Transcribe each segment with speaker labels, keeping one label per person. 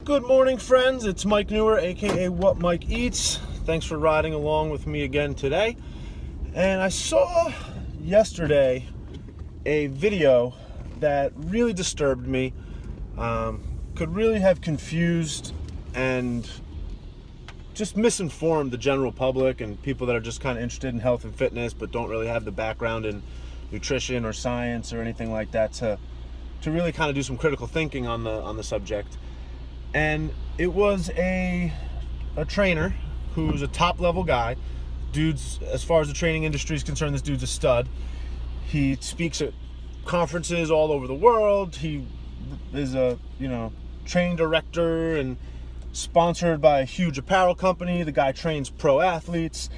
Speaker 1: Good morning, friends. It's Mike Newer, aka What Mike Eats. Thanks for riding along with me again today. And I saw yesterday a video that really disturbed me. Could really have confused and just misinformed the general public and people that are just kind of interested in health and fitness but don't really have the background in nutrition or science or anything like that to really kind of do some critical thinking on the subject. And it was a trainer who's a top level guy. Dude's, as far as the training industry is concerned, this dude's a stud. He speaks at conferences all over the world. He is a training director and sponsored by a huge apparel company. The guy trains pro athletes,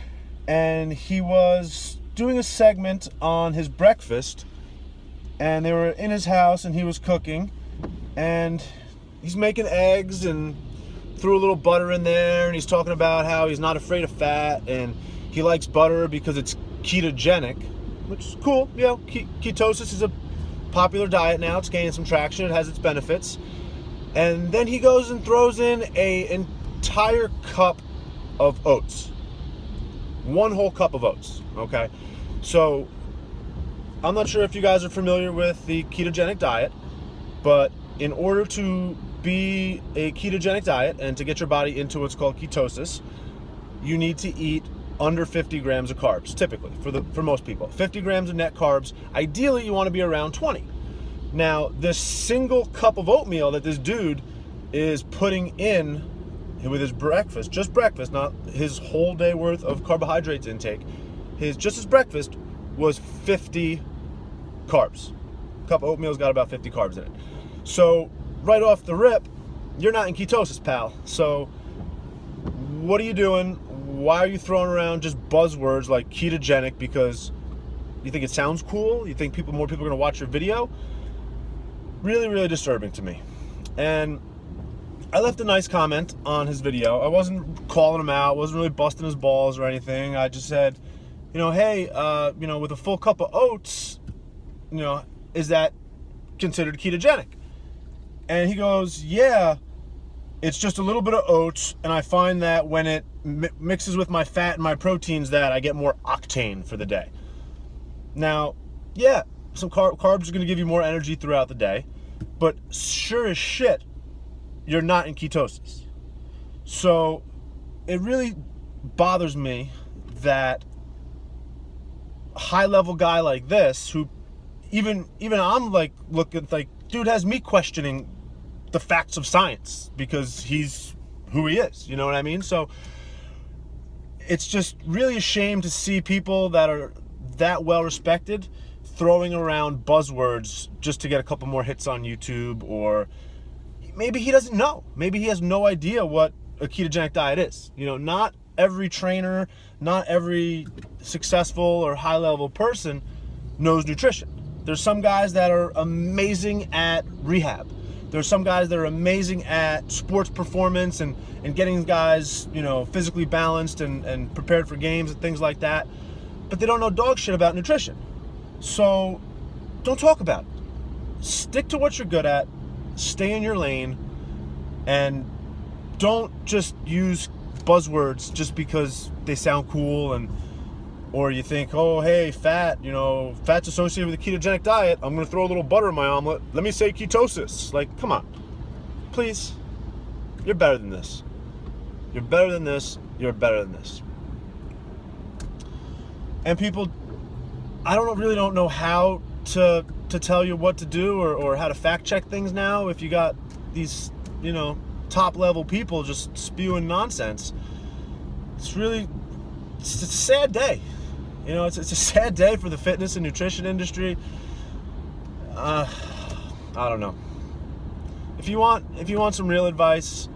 Speaker 1: and he was doing a segment on his breakfast, and they were in his house and he was cooking, and he's making eggs and threw a little butter in there, and he's talking about how he's not afraid of fat and he likes butter because it's ketogenic, which is cool. Ketosis is a popular diet now. It's gaining some traction. It has its benefits. And then he goes and throws in an entire cup of oats. One whole cup of oats, okay? So I'm not sure if you guys are familiar with the ketogenic diet, but in order to be a ketogenic diet and to get your body into what's called ketosis, you need to eat under 50 grams of carbs, typically, for most people. 50 grams of net carbs. Ideally, you want to be around 20. Now, this single cup of oatmeal that this dude is putting in with his breakfast, just breakfast, not his whole day worth of carbohydrates intake, his breakfast was 50 carbs. A cup of oatmeal's got about 50 carbs in it. So right off the rip, you're not in ketosis, pal. So what are you doing? Why are you throwing around just buzzwords like ketogenic because you think it sounds cool? You think more people are going to watch your video? Really, really disturbing to me. And I left a nice comment on his video. I wasn't calling him out, wasn't really busting his balls or anything. I just said, hey, with a full cup of oats, is that considered ketogenic? And he goes, yeah, it's just a little bit of oats, and I find that when it mixes with my fat and my proteins that I get more octane for the day. Now, yeah, some carbs are going to give you more energy throughout the day, but sure as shit, you're not in ketosis. So it really bothers me that a high-level guy like this, who even I'm like looking like, dude has me questioning the facts of science because he's who he is, you know what I mean? So it's just really a shame to see people that are that well respected throwing around buzzwords just to get a couple more hits on YouTube, or maybe he doesn't know. Maybe he has no idea what a ketogenic diet is. Not every trainer, not every successful or high-level person knows nutrition. There's some guys that are amazing at rehab. There's some guys that are amazing at sports performance and getting guys, physically balanced and prepared for games and things like that. But they don't know dog shit about nutrition. So don't talk about it. Stick to what you're good at. Stay in your lane. And don't just use buzzwords just because they sound cool or you think, oh, hey, fat's associated with a ketogenic diet. I'm going to throw a little butter in my omelet. Let me say ketosis. Like, come on. Please. You're better than this. You're better than this. You're better than this. And people, I really don't know how to tell you what to do or how to fact check things now if you got these, top level people just spewing nonsense. It's a sad day. It's a sad day for the fitness and nutrition industry. I don't know. If you want some real advice,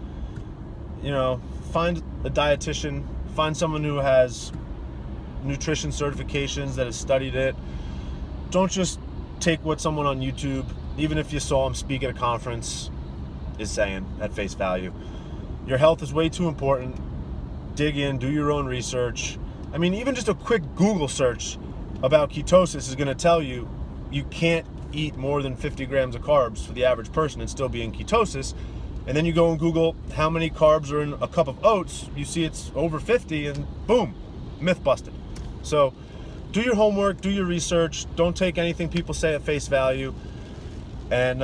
Speaker 1: find a dietitian, find someone who has nutrition certifications that has studied it. Don't just take what someone on YouTube, even if you saw him speak at a conference, is saying at face value. Your health is way too important. Dig in, do your own research. I mean, even just a quick Google search about ketosis is going to tell you you can't eat more than 50 grams of carbs for the average person and still be in ketosis. And then you go and Google how many carbs are in a cup of oats, you see it's over 50, and boom, myth busted. So do your homework, do your research, don't take anything people say at face value. And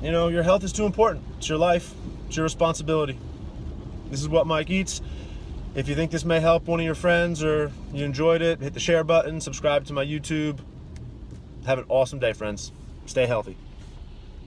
Speaker 1: your health is too important. It's your life, it's your responsibility. This is What Mike Eats. If you think this may help one of your friends or you enjoyed it, hit the share button, subscribe to my YouTube. Have an awesome day, friends. Stay healthy.